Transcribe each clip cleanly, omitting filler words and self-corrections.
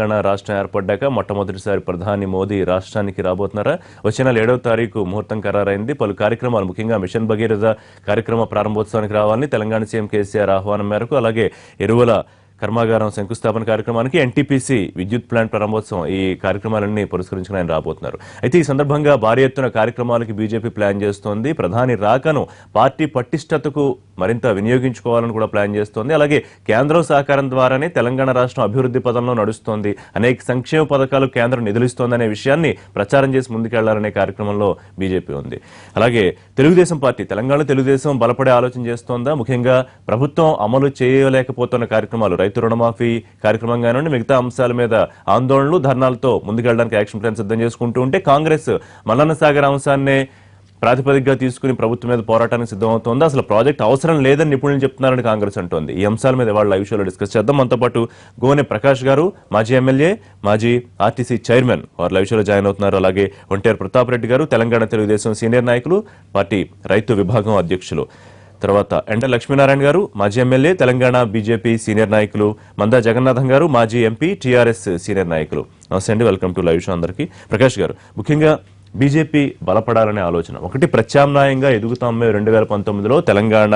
తెలంగాణ రాష్ట్రం ఏర్పడ్డాక మొట్టమొదటిసారి ప్రధాని మోదీ రాష్ట్రానికి రాబోతున్నారా? వచ్చే నెల 7వ తారీఖు ముహూర్తం ఖరారైంది. పలు కార్యక్రమాలు, ముఖ్యంగా మిషన్ భగీరథ కార్యక్రమ ప్రారంభోత్సవానికి రావాలని తెలంగాణ సీఎం కేసీఆర్ ఆహ్వానం మేరకు, అలాగే ఎరువుల కర్మాగారం శంకుస్థాపన కార్యక్రమానికి, ఎన్టీపీసీ విద్యుత్ ప్లాంట్ ప్రారంభోత్సవం, ఈ కార్యక్రమాలన్నీ పురస్కరించుకుని ఆయన రాబోతున్నారు. అయితే ఈ సందర్భంగా భారీ ఎత్తున కార్యక్రమాలకి బీజేపీ ప్లాన్ చేస్తోంది. ప్రధాని రాకను పార్టీ పటిష్టతకు మరింత వినియోగించుకోవాలని కూడా ప్లాన్ చేస్తోంది. అలాగే కేంద్రం సహకారం ద్వారానే తెలంగాణ రాష్ట్రం అభివృద్ధి పదంలో నడుస్తోంది, అనేక సంక్షేమ పథకాలు కేంద్రం నిధులిస్తోందనే విషయాన్ని ప్రచారం చేసి ముందుకెళ్లాలనే కార్యక్రమంలో బీజేపీ ఉంది. అలాగే తెలుగుదేశం పార్టీ, తెలంగాణ తెలుగుదేశం బలపడే ఆలోచన చేస్తోందా? ముఖ్యంగా ప్రభుత్వం అమలు చేయలేకపోతున్న కార్యక్రమాలు, రైతు రుణమాఫీ కార్యక్రమం కానివ్వండి, మిగతా అంశాల మీద ఆందోళనలు, ధర్నాలతో ముందుకెళ్లడానికి యాక్షన్ ప్లాన్ సిద్ధం చేసుకుంటూ ఉంటే, కాంగ్రెస్ మల్లన్న సాగర్ అంశాన్నే ప్రాతిపదికగా తీసుకుని ప్రభుత్వం మీద పోరాటానికి సిద్ధమవుతోంది. అసలు ప్రాజెక్ట్ అవసరం లేదని నిపుణులు చెప్తున్నారని కాంగ్రెస్ అంటోంది. ఈ అంశాల మీద వాళ్ళ లైవ్ షోలో డిస్కస్ చేద్దాం. మనతో పాటు గోనె ప్రకాష్ గారు, మాజీ ఎమ్మెల్యే, మాజీ ఆర్టీసీ చైర్మన్, వారు లైవ్ షోలో జాయిన్ అవుతున్నారు. అలాగే ఒంటేరు ప్రతాప్ రెడ్డి గారు, తెలంగాణ తెలుగుదేశం సీనియర్ నాయకులు, పార్టీ రైతు విభాగం అధ్యక్షులు. తర్వాత ఎండ లక్ష్మీనారాయణ గారు, మాజీ ఎమ్మెల్యే, తెలంగాణ బీజేపీ సీనియర్ నాయకులు. మందా జగన్నాథం గారు, మాజీ ఎంపీ, టీఆర్ఎస్ సీనియర్ నాయకులు. నమస్తే అండి, వెల్కమ్ టు లైవ్ షో అందరికీ. ప్రకాష్ గారు, ముఖ్యంగా బీజేపీ బలపడాలనే ఆలోచన, ఒకటి ప్రత్యామ్నాయంగా ఎదుగుతాం మేము 2019లో తెలంగాణ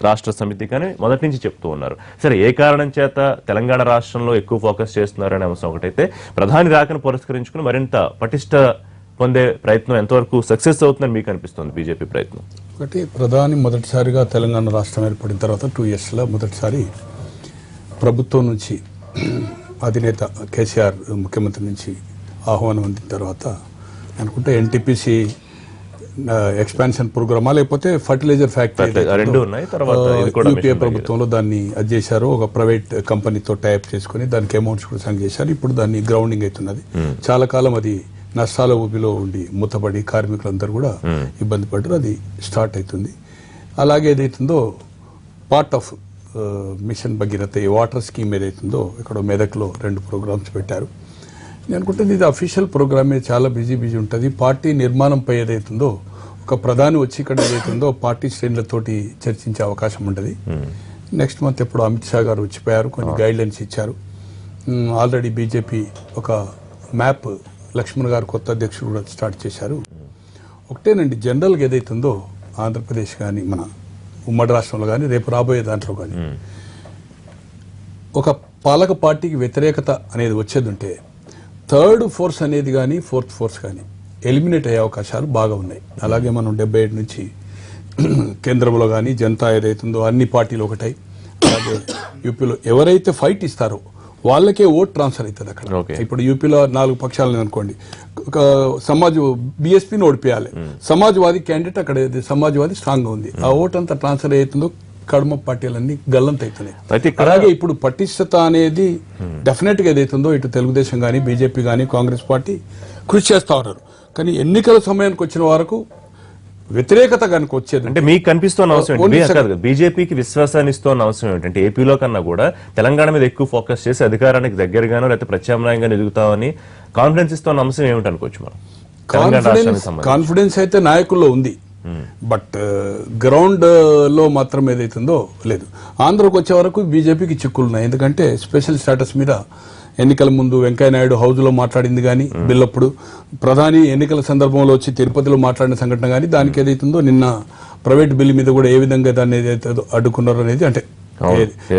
రాష్ట్ర సమితి కానీ మొదటి నుంచి చెప్తూ ఉన్నారు. సరే, ఏ కారణం చేత తెలంగాణ రాష్ట్రంలో ఎక్కువ ఫోకస్ చేస్తున్నారనే అంశం ఒకటైతే, ప్రధాని రాకను పురస్కరించుకుని మరింత పటిష్ట పొందే ప్రయత్నం ఎంతవరకు సక్సెస్ అవుతుందని మీకు అనిపిస్తుంది బీజేపీ ప్రయత్నం? ఒకటి, ప్రధాని మొదటిసారిగా తెలంగాణ రాష్ట్రం ఏర్పడిన తర్వాత 2 yearsలో మొదటిసారి ప్రభుత్వం నుంచి, అధినేత కేసీఆర్ ముఖ్యమంత్రి నుంచి ఆహ్వానం అందిన తర్వాత అనుకుంటే ఎన్టీపీసీ ఎక్స్పాన్షన్ ప్రోగ్రామా, లేకపోతే ఫర్టిలైజర్ ఫ్యాక్టరీ యూపీఏ ప్రభుత్వంలో దాన్ని అది చేశారు. ఒక ప్రైవేట్ కంపెనీతో టైప్ చేసుకుని దానికి అమౌంట్స్ కూడా సంగ్ చేశారు. ఇప్పుడు దాన్ని గ్రౌండింగ్ అవుతున్నది. చాలా కాలం అది నష్టాల ఊపిలో ఉండి మూతపడి కార్మికులందరూ కూడా ఇబ్బంది పడ్డారు. అది స్టార్ట్ అవుతుంది. అలాగే ఏదైతుందో part of mission Bhagiratha water scheme ఏదైతుందో ఇక్కడ మెదక్లో 2 ప్రోగ్రామ్స్ పెట్టారు. నేను అనుకుంటుంది ఇది అఫీషియల్ ప్రోగ్రామే, చాలా బిజీ ఉంటుంది. పార్టీ నిర్మాణంపై ఏదైతుందో ఒక ప్రధాని వచ్చి ఇక్కడ ఏదైతుందో పార్టీ శ్రేణులతోటి చర్చించే అవకాశం ఉంటుంది. నెక్స్ట్ మంత్ ఎప్పుడు అమిత్ షా గారు వచ్చిపోయారు, కొన్ని గైడ్ లైన్స్ ఇచ్చారు. ఆల్రెడీ బీజేపీ ఒక మ్యాప్, లక్ష్మణ్ గారు కొత్త అధ్యక్షుడు కూడా స్టార్ట్ చేశారు. ఒకటేనండి, జనరల్గా ఏదైతుందో ఆంధ్రప్రదేశ్ కానీ మన ఉమ్మడి రాష్ట్రంలో కానీ రేపు రాబోయే దాంట్లో కానీ ఒక పాలక పార్టీకి వ్యతిరేకత అనేది వచ్చేది ఉంటే, థర్డ్ ఫోర్స్ అనేది కానీ ఫోర్త్ ఫోర్స్ కానీ ఎలిమినేట్ అయ్యే అవకాశాలు బాగా ఉన్నాయి. అలాగే మనం 77 నుంచి కేంద్రంలో కానీ జనతా ఏదైతుందో అన్ని పార్టీలు ఒకటై, అలాగే యూపీలో ఎవరైతే ఫైట్ ఇస్తారో వాళ్ళకే ఓట్ ట్రాన్స్ఫర్ అవుతుంది అక్కడ. ఇప్పుడు యూపీలో 4 పక్షాలను అనుకోండి, ఒక బీఎస్పీని ఓడిపోయాలి, సమాజ్వాదీ క్యాండిడేట్ అక్కడ సమాజ్వాదీ స్ట్రాంగ్ గా ఉంది, ఆ ఓట్ అంతా ట్రాన్స్ఫర్ అవుతుందో కడమ పార్టీలన్నీ గల్లంత అవుతున్నాయి. అలాగే ఇప్పుడు పటిష్టత అనేది డెఫినెట్ గా ఏదైతుందో ఇటు తెలుగుదేశం కానీ బీజేపీ కానీ కాంగ్రెస్ పార్టీ కృషి చేస్తా ఉన్నారు. కానీ ఎన్నికల సమయానికి వచ్చిన వరకు వ్యతిరేకత కనుక వచ్చేది అంటే మీకు కనిపిస్తున్న అవసరం, బీజేపీకి విశ్వాసాన్ని ఇస్తున్న అవసరం ఏంటంటే, ఏపీలో కన్నా కూడా తెలంగాణ మీద ఎక్కువ ఫోకస్ చేసి అధికారానికి దగ్గరగానో లేకపోతే ప్రత్యామ్నాయంగా ఎదుగుతామని కాన్ఫిడెన్స్ ఇస్తున్న అంశం ఏమిటనుకోవచ్చు మనం? కాన్ఫిడెన్స్ అయితే నాయకుల్లో ఉంది, బట్ గ్రౌండ్ లో మాత్రం ఏదైతుందో లేదు. ఆంధ్రకు వచ్చే వరకు బీజేపీకి చిక్కులున్నాయి. ఎందుకంటే స్పెషల్ స్టేటస్ మీద ఎన్నికల ముందు వెంకయ్యనాయుడు హౌస్ లో మాట్లాడింది కానీ, బిల్లప్పుడు ప్రధాని ఎన్నికల సందర్భంలో వచ్చి తిరుపతిలో మాట్లాడిన సంఘటన కానీ, దానికి ఏదైతుందో నిన్న ప్రైవేట్ బిల్ మీద కూడా ఏ విధంగా దాన్ని ఏదైతే అడ్డుకున్నారో అనేది, అంటే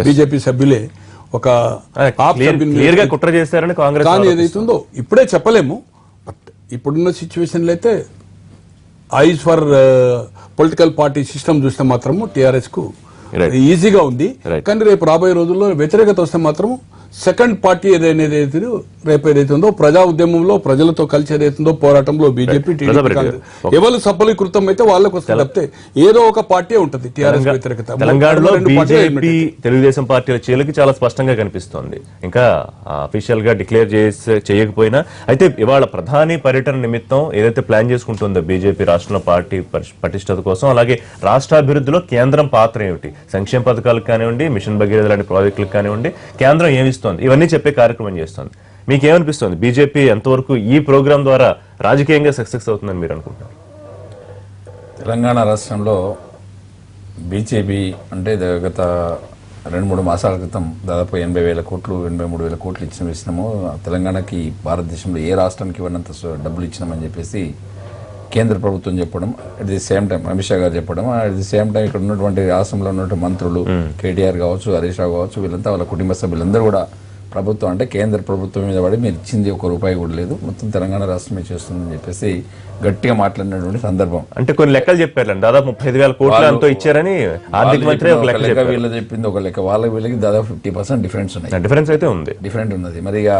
బీజేపీ సభ్యులే ఒక కుట్ర చేశారని కాంగ్రెస్ కానీ ఏదైతుందో ఇప్పుడే చెప్పలేము. బట్ ఇప్పుడున్న సిచ్యువేషన్లో అయితే as for political party system చూస్తే మాత్రము టీఆర్ఎస్ కు ఈజీగా ఉంది. కానీ రేపు రాబోయే రోజుల్లో వ్యతిరేకత వస్తే మాత్రం సెకండ్ పార్టీ ఏదైతుందో రేపు ఏదైతుందో ప్రజా ఉద్యమంలో ప్రజలతో కలిసి ఏదైతుందో పోరాటంలో బీజేపీ ఎవరు సఫలీకృతం అయితే వాళ్ళకి వస్తే తప్పితే ఏదో ఒక పార్టీ ఉంటుంది టీఆర్ఎస్ వ్యతిరేకత. తెలంగాణలో బీజేపీ తెలుగుదేశం పార్టీల చీలకి చాలా స్పష్టంగా కనిపిస్తోంది, ఇంకా అఫీషియల్ గా డిక్లేర్ చేయకపోయినా. అయితే ఇవాళ ప్రధాని పర్యటన నిమిత్తం ఏదైతే ప్లాన్ చేసుకుంటుందో బీజేపీ రాష్ట్రంలో పార్టీ పటిష్టత కోసం, అలాగే రాష్ట్రాభివృద్ధిలో కేంద్రం పాత్ర ఏమిటి, సంక్షేమ పథకాలకు కానివ్వండి, మిషన్ భగీరథ లాంటి ప్రాజెక్టులకు కానివ్వండి, కేంద్రం ఏమిస్తుంది, ఇవన్నీ చెప్పే కార్యక్రమం చేస్తుంది. మీకేమనిపిస్తుంది, బీజేపీ ఎంతవరకు ఈ ప్రోగ్రాం ద్వారా రాజకీయంగా సక్సెస్ అవుతుందని మీరు అనుకుంటున్నారు? తెలంగాణ రాష్ట్రంలో బీజేపీ అంటే గత 2-3 మాసాల క్రితం దాదాపు 80,000 కోట్లు 83,000 కోట్లు ఇచ్చినాము తెలంగాణకి భారతదేశంలో ఏ రాష్ట్రానికి ఇవ్వనంత డబ్బులు ఇచ్చినామని చెప్పేసి కేంద్ర ప్రభుత్వం చెప్పడం, at the same time Amit Shah గారు చెప్పడం, అట్ ది సేమ్ టైం ఇక్కడ ఉన్నటువంటి రాష్ట్రంలో ఉన్నటువంటి మంత్రులు కేటీఆర్ కావచ్చు, హరీష్ రావు కావచ్చు, వీళ్ళంతా వాళ్ళ కుటుంబ సభ్యులందరూ కూడా ప్రభుత్వం అంటే కేంద్ర ప్రభుత్వం మీద పడి మీరు ఇచ్చింది ₹1 కూడా లేదు, మొత్తం తెలంగాణ రాష్ట్రమే చేస్తుందని చెప్పేసి గట్టిగా మాట్లాడినటువంటి సందర్భం. అంటే కొన్ని లెక్కలు చెప్పారు, దాదాపు 35,000 కోట్లు ఎంతో ఇచ్చారని ఆర్థిక మంత్రి ఒక లెక్క, వీళ్ళు చెప్పింది ఒక లెక్క, వాళ్ళకి వీళ్ళకి దాదాపు 50% డిఫరెన్స్ ఉన్నాయి. డిఫరెన్స్ అయితే ఉంది, డిఫరెంట్ ఉన్నది. మరి ఇక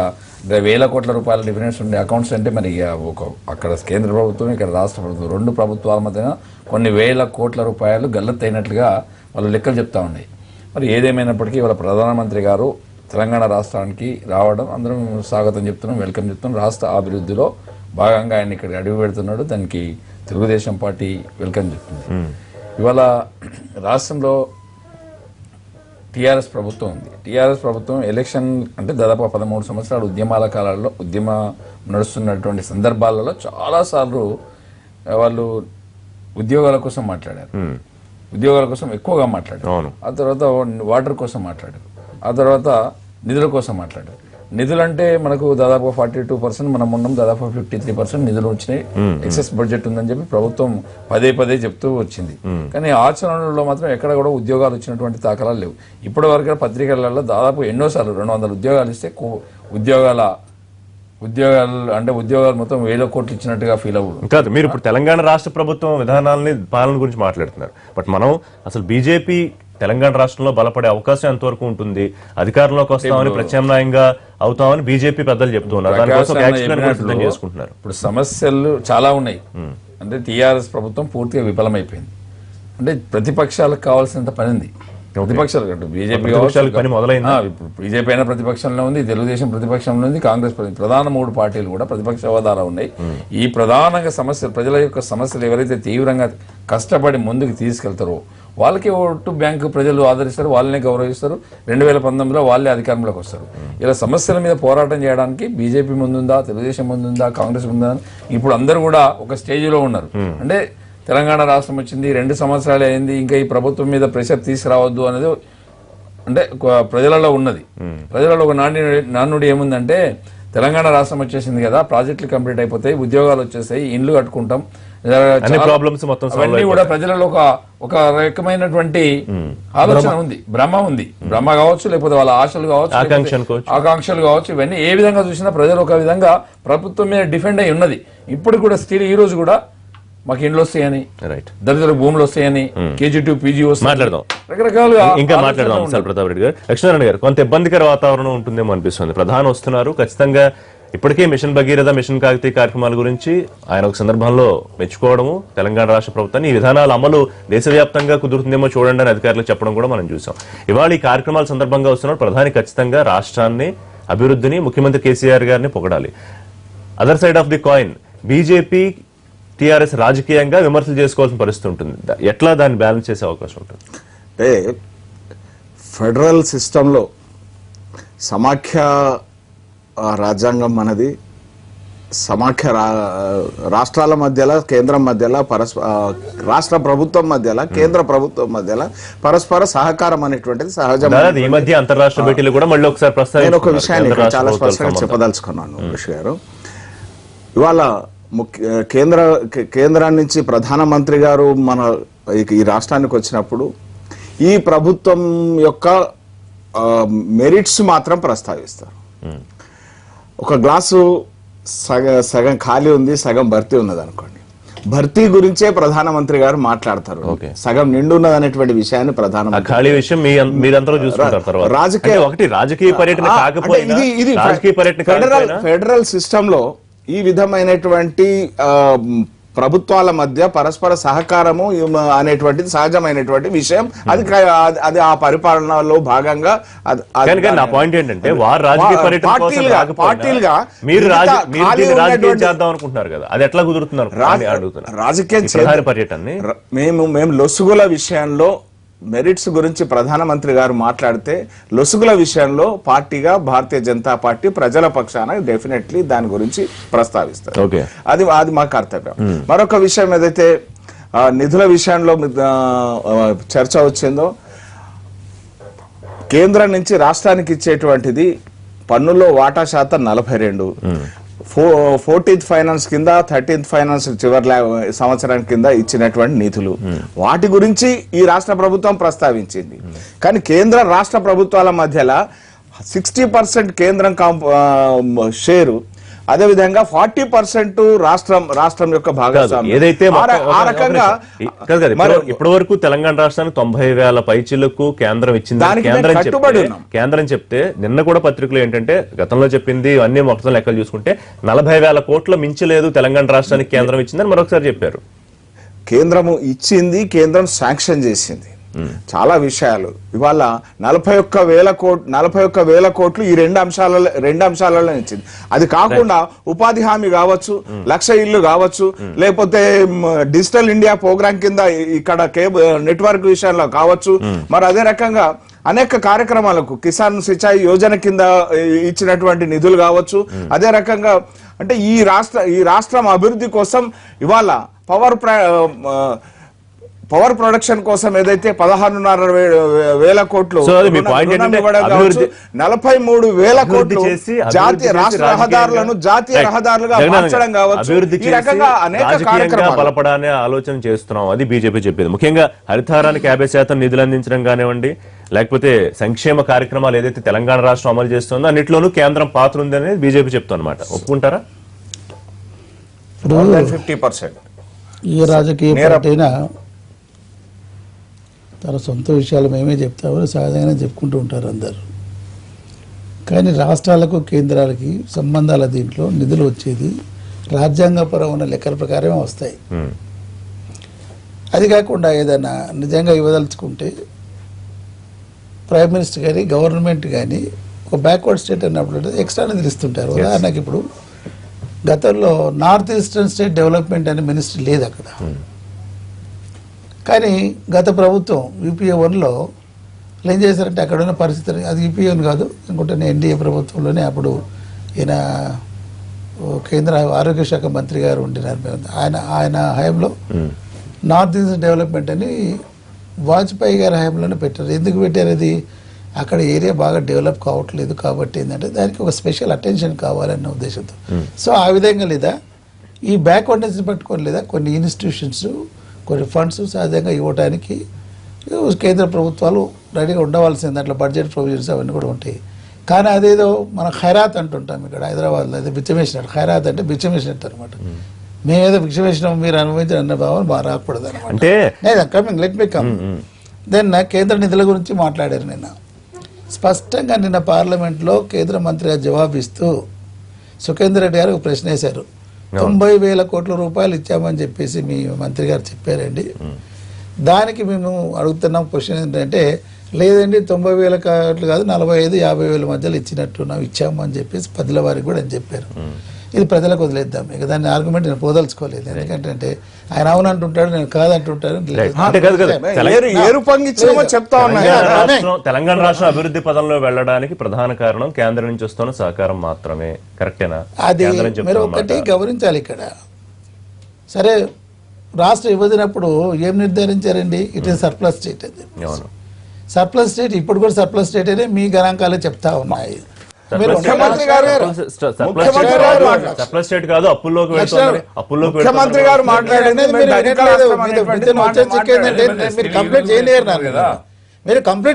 1,000 కోట్ల రూపాయల డిఫరెన్స్ ఉండే అకౌంట్స్ అంటే మరి ఇక అక్కడ కేంద్ర ప్రభుత్వం ఇక్కడ రాష్ట్ర ప్రభుత్వం 2 ప్రభుత్వాల మధ్య కొన్ని 1,000 కోట్ల రూపాయలు గల్లత్తైనట్లుగా వాళ్ళు లెక్కలు చెప్తా ఉన్నాయి. మరి ఏదేమైనప్పటికీ వాళ్ళ ప్రధానమంత్రి గారు తెలంగాణ రాష్ట్రానికి రావడం అందరం స్వాగతం చెప్తున్నాం, వెల్కమ్ చెప్తున్నాం. రాష్ట్ర అభివృద్ధిలో భాగంగా ఆయన ఇక్కడ అడుగు పెడుతున్నాడు, దానికి తెలుగుదేశం పార్టీ వెల్కమ్ చెప్తుంది. ఇవాళ రాష్ట్రంలో టీఆర్ఎస్ ప్రభుత్వం ఉంది. టీఆర్ఎస్ ప్రభుత్వం ఎలక్షన్ అంటే దాదాపు 13 సంవత్సరాలు ఉద్యమాల కాలాల్లో నడుస్తున్నటువంటి సందర్భాలలో చాలాసార్లు వాళ్ళు ఉద్యోగాల కోసం మాట్లాడారు, ఉద్యోగాల కోసం ఎక్కువగా మాట్లాడారు. ఆ తర్వాత వాటర్ కోసం మాట్లాడారు, ఆ తర్వాత నిధుల కోసం మాట్లాడారు. నిధులు అంటే మనకు దాదాపు 42% మనం ఉన్నాం, దాదాపు 53% నిధులు వచ్చినాయి, ఎక్సెస్ బడ్జెట్ ఉందని చెప్పి ప్రభుత్వం పదే చెప్తూ వచ్చింది. కానీ ఆచరణలో మాత్రం ఎక్కడ కూడా ఉద్యోగాలు వచ్చినటువంటి దాఖలాలు లేవు. ఇప్పటి వరకు పత్రికలలో దాదాపు ఎన్నోసార్లు 200 ఉద్యోగాలు ఇస్తే ఉద్యోగాలు మొత్తం 1,000 కోట్లు ఇచ్చినట్టుగా ఫీల్ అవ్వదు కాదు. మీరు ఇప్పుడు తెలంగాణ రాష్ట్ర ప్రభుత్వం విధానాలని పాలన గురించి మాట్లాడుతున్నారు, బట్ మనం అసలు బీజేపీ తెలంగాణ రాష్ట్రంలో బలపడే అవకాశం ఎంతవరకు ఉంటుంది, అధికారంలోకి వస్తామని ప్రత్యామ్నాయంగా అవుతామని బీజేపీ పెద్దలు చెప్తున్నారు, దానికోసం సిద్ధం చేసుకుంటున్నారు. ఇప్పుడు సమస్యలు చాలా ఉన్నాయి. అంటే టీఆర్ఎస్ ప్రభుత్వం పూర్తిగా విఫలమైపోయింది. అంటే ప్రతిపక్షాలకు కావాల్సినంత పని ఉంది. ప్రతిపక్షాలు బీజేపీ పని మొదలైంది. బీజేపీ అయినా ప్రతిపక్షంలో ఉంది, తెలుగుదేశం ప్రతిపక్షంలో ఉంది, కాంగ్రెస్ ప్రధాన 3 పార్టీలు కూడా ప్రతిపక్ష హోదాలో ఉన్నాయి. ఈ ప్రధానంగా సమస్యలు, ప్రజల యొక్క సమస్యలు ఎవరైతే తీవ్రంగా కష్టపడి ముందుకు తీసుకెళ్తారో వాళ్ళకి ఓటు బ్యాంకు ప్రజలు ఆదరిస్తారు, వాళ్ళనే గౌరవిస్తారు. 2019లో వాళ్ళే అధికారంలోకి వస్తారు. ఇలా సమస్యల మీద పోరాటం చేయడానికి బీజేపీ ముందుందా, తెలుగుదేశం ముందుందా, కాంగ్రెస్ ముందుందా, ఇప్పుడు అందరూ కూడా ఒక స్టేజ్లో ఉన్నారు. అంటే తెలంగాణ రాష్ట్రం వచ్చింది 2 సంవత్సరాలు అయింది, ఇంకా ఈ ప్రభుత్వం మీద ప్రెషర్ తీసుకురావద్దు అనేది అంటే ప్రజలలో ఉన్నది. ప్రజలలో ఒక నానుడి ఏముందంటే తెలంగాణ రాష్ట్రం వచ్చేసింది కదా, ప్రాజెక్టులు కంప్లీట్ అయిపోతాయి, ఉద్యోగాలు వచ్చేసాయి, ఇండ్లు కట్టుకుంటాం, అవన్నీ కూడా ప్రజలలో ఒక రకమైనటువంటి ఆలోచన ఉంది, భ్రమ ఉంది. భ్రమ కావచ్చు, లేకపోతే వాళ్ళ ఆశలు కావచ్చు, ఆకాంక్షలు కావచ్చు. ఇవన్నీ ఏ విధంగా చూసినా ప్రజలు ఒక విధంగా ప్రభుత్వం మీద డిఫెండ్ అయి ఉన్నది. ఇప్పుడు కూడా స్టిల్ ఈ రోజు కూడా మాకు ఇండ్లు వస్తాయని, దళితులకు భూములు వస్తాయని, KG2 PG వస్తాయి, రకరకాలుగా ఇంకా మాట్లాడదాం. ప్రతాప్ రెడ్డి గారు, లక్ష్మీనారాయణ గారు, కొంత ఇబ్బందికర వాతావరణం ఉంటుందేమో అనిపిస్తుంది. ప్రధాని వస్తున్నారు, ఖచ్చితంగా ఇప్పటికే మిషన్ భగీరథ, మిషన్ కాకతీయ కార్యక్రమాల గురించి ఆయన ఒక సందర్భంలో మెచ్చుకోవడము, తెలంగాణ రాష్ట్ర ప్రభుత్వాన్ని ఈ విధానాల అమలు దేశవ్యాప్తంగా కుదురుతుందేమో చూడండి అని అధికారులకు చెప్పడం కూడా మనం చూసాం. ఇవాళ ఈ కార్యక్రమాల సందర్భంగా వస్తున్నారు ప్రధాని, ఖచ్చితంగా రాష్ట్రాన్ని, అభివృద్ధిని, ముఖ్యమంత్రి కేసీఆర్ గారిని పొగడాలి. Other side of the coin BJP, TRS రాజకీయంగా విమర్శలు చేసుకోవాల్సిన పరిస్థితి ఉంటుంది. ఎట్లా దాన్ని బ్యాలెన్స్ చేసే అవకాశం ఉంటుంది? అంటే ఫెడరల్ సిస్టంలో సమాఖ్య రాజ్యాంగం మనది, సమాఖ్య రాష్ట్రాల మధ్యలో, కేంద్రం మధ్యలో, రాష్ట్ర ప్రభుత్వం మధ్యలో, కేంద్ర ప్రభుత్వం మధ్యలో పరస్పర సహకారం అనేటువంటిది సహజం. ఈ మధ్య అంతర్రాష్ట్ర భేటీలు కూడా మళ్ళీ ఒకసారి నేను ఒక విషయాన్ని చాలా స్పష్టంగా చెప్పదలుచుకున్నాను ఋషి గారు. ఇవాళ కేంద్రాన్ని నుంచి ప్రధానమంత్రి గారు మన ఈ రాష్ట్రానికి వచ్చినప్పుడు ఈ ప్రభుత్వం యొక్క మెరిట్స్ మాత్రం ప్రస్తావిస్తారు. ఒక గ్లాసు సగం ఖాళీ ఉంది, సగం భర్తీ ఉన్నది అనుకోండి, భర్తీ గురించే ప్రధానమంత్రి గారు మాట్లాడతారు. సగం నిండు ఉన్నది అనేటువంటి విషయాన్ని ప్రధానమంత్రి ఖాళీ విషయం మీరందరూ చూసుకుంటారు. రాజకీయ పర్యటన కాకపోయినా ఫెడరల్ సిస్టమ్ లో ఈ విధమైనటువంటి ప్రభుత్వాల మధ్య పరస్పర సహకారము అనేటువంటిది సహజమైనటువంటి విషయం. అది ఆ పరిపాలనలో భాగంగా నా పాయింట్ ఏంటంటే వారు రాజకీయ పార్టీలుగా చేద్దాం అనుకుంటున్నారు కదా, అది ఎట్లా కుదురుతున్నారు? రాజకీయ పర్యటన మేము లొసుగుల విషయంలో మెరిట్స్ గురించి ప్రధానమంత్రి గారు మాట్లాడితే, లొసుగుల విషయంలో పార్టీగా భారతీయ జనతా పార్టీ ప్రజల పక్షాన డెఫినెట్లీ దాని గురించి ప్రస్తావిస్తారు. అది మా కర్తవ్యం. మరొక విషయం ఏదైతే నిధుల విషయంలో చర్చ వచ్చిందో, కేంద్రం నుంచి రాష్ట్రానికి ఇచ్చేటువంటిది పన్నుల్లో వాటా శాతం 42, 14th ఫైనాన్స్ కింద 13th ఫైనాన్స్ చివరి సంవత్సరానికి కింద ఇచ్చినటువంటి నిధులు, వాటి గురించి ఈ రాష్ట్ర ప్రభుత్వం ప్రస్తావించింది. కానీ కేంద్ర రాష్ట్ర ప్రభుత్వాల మధ్యలో 60% కేంద్రం షేరు, అదేవిధంగా 40% రాష్ట్రం యొక్క భాగస్వామ్యం. ఏదైతే ఆ రకంగా ఇప్పటి వరకు తెలంగాణ రాష్ట్రానికి 90,000 పైచిలకు కేంద్రం ఇచ్చింది. కేంద్రం చెప్తే నిన్న కూడా పత్రికలు ఏంటంటే గతంలో చెప్పింది అన్ని మొత్తం లెక్కలు చూసుకుంటే 40,000 కోట్ల మించలేదు తెలంగాణ రాష్ట్రానికి కేంద్రం ఇచ్చిందని మరొకసారి చెప్పారు. కేంద్రము ఇచ్చింది, కేంద్రం శాంక్షన్ చేసింది చాలా విషయాలు. ఇవాళ 41,000 కోట్లు ఈ రెండు అంశాలలో ఇచ్చింది. అది కాకుండా ఉపాధి హామీ కావచ్చు, 1,00,000 ఇల్లు కావచ్చు, లేకపోతే డిజిటల్ ఇండియా ప్రోగ్రామ్ కింద ఇక్కడ నెట్వర్క్ విషయంలో కావచ్చు, మరి అదే రకంగా అనేక కార్యక్రమాలకు కిసాన్ సిచాయి యోజన కింద ఇచ్చినటువంటి నిధులు కావచ్చు. అదే రకంగా అంటే ఈ రాష్ట్రం అభివృద్ధి కోసం ఇవాళ పవర్ ప్రొడక్షన్ కోసం ఏదైతే 16,500 కోట్లు 43,000 కోట్లు జాతీయ రాష్ట్ర రహదారులను జాతీయ రహదారులుగా మార్చడం కావచ్చు. ఈ రకంగా అనేక కార్యక్రమాలు బలపడానే ఆలోచన చేస్తున్నాం. అది బీజేపీ చెప్పింది. ముఖ్యంగా హరితహారానికి 50% నిధులు అందించడం కానివ్వండి, లేకపోతే సంక్షేమ కార్యక్రమాలు ఏదైతే తెలంగాణ రాష్ట్రం అమలు చేస్తుందో అన్నింటిలోనూ కేంద్రం పాత్ర ఉంది అనేది బీజేపీ చెప్తుందన్నమాట. ఒప్పుకుంటారా? 50%. ఏ రాజకీయ పార్టీ అయినా తన సొంత విషయాలు మేమే చెప్తామని సహజంగానే చెప్పుకుంటూ ఉంటారు అందరు. కానీ రాష్ట్రాలకు కేంద్రాలకి సంబంధాల దీంట్లో నిధులు వచ్చేది రాజ్యాంగపరమైన లెక్కల ప్రకారమే వస్తాయి. అది కాకుండా ఏదైనా నిజంగా ఇవ్వదలుచుకుంటే ప్రైమ్ మినిస్టర్ కానీ గవర్నమెంట్ కానీ ఒక బ్యాక్వర్డ్ స్టేట్ అన్నప్పుడు ఎక్స్ట్రా నిధులు ఇస్తుంటారు. ఉదాహరణకి ఇప్పుడు గతంలో నార్త్ ఈస్టర్న్ స్టేట్ డెవలప్మెంట్ అనే మినిస్ట్రీ లేదు అక్కడ. కానీ గత ప్రభుత్వం యూపీఏ 1లో ఏం చేశారంటే అక్కడ ఉన్న పరిస్థితి, అది యూపీఏ 1 కాదు అనుకుంటే ఎన్డీఏ ప్రభుత్వంలోనే అప్పుడు ఈయన కేంద్ర ఆరోగ్య శాఖ మంత్రి గారు ఉండినారు. ఆయన హయాంలో నార్త్ ఈస్ట్ డెవలప్మెంట్ అని వాజ్పేయి గారి హయాంలోనే పెట్టారు. ఎందుకు పెట్టారు? అది అక్కడ ఏరియా బాగా డెవలప్ కావట్లేదు కాబట్టి ఏంటంటే దానికి ఒక స్పెషల్ అటెన్షన్ కావాలన్న ఉద్దేశంతో. సో ఆ విధంగా లేదా ఈ బ్యాక్వర్డ్నెస్ పట్టుకొని లేదా కొన్ని ఇన్స్టిట్యూషన్స్ కొన్ని ఫండ్స్ సహజంగా ఇవ్వడానికి కేంద్ర ప్రభుత్వాలు రెడీగా ఉండవలసింది. దాంట్లో బడ్జెట్ ప్రొవిజన్స్ అవన్నీ కూడా ఉంటాయి. కానీ అదేదో మనం ఖైరాత్ అంటుంటాం ఇక్కడ హైదరాబాద్లో, అదే బిచ్చమేసినట్టు. ఖైరాత్ అంటే బిచ్చమేసినట్టు అనమాట. మేమేదో బిచ్చమేసినాం మీరు అనుభవించిన అన్న భావం బాగా రాకూడదు అనమాట. Coming let me come. Then కేంద్ర నిధుల గురించి మాట్లాడారు నిన్న స్పష్టంగా. నిన్న పార్లమెంట్లో కేంద్ర మంత్రిగా జవాబిస్తూ సుఖేందర్ రెడ్డి గారు ఒక ప్రశ్న వేశారు. 90,000 కోట్ల రూపాయలు ఇచ్చామని చెప్పేసి మీ మంత్రి గారు చెప్పారండి. దానికి మేము అడుగుతున్నాం క్వశ్చన్ ఏంటంటే, లేదండి 90,000 కోట్లు కాదు 45,000-50,000 మధ్యలో ఇచ్చాము అని చెప్పేసి 10ల వారికి కూడా అని చెప్పారు. ఇది ప్రజలకు వదిలేద్దాం. ఇక దాన్ని ఆర్గ్యుమెంట్ నేను పోదలుచుకోలేదు. ఎందుకంటే ఆయన అవునంటుంటాడు, నేను కాదంటుంటాడు. తెలంగాణ రాష్ట్రం అభివృద్ధి పదంలో వెళ్ళడానికి ప్రధాన కారణం కేంద్రం నుంచి వస్తున్న సహకారం మాత్రమే. కరెక్టేనా? అది మీరు ఒకటి గమనించాలి ఇక్కడ. సరే, రాష్ట్రం ఇవ్వదినప్పుడు ఏం నిర్ధారించారండి? ఇట్ ఈస్ సర్ప్లస్ స్టేట్ అని చెప్పి. సర్ప్లస్ స్టేట్ ఇప్పుడు కూడా సర్ప్లస్ స్టేట్ అనే మీ గణాంకాలే చెప్తా ఉన్నాయి. ముఖ్యమంత్రి గారు మాట్లాడింది మీరు కంప్లీట్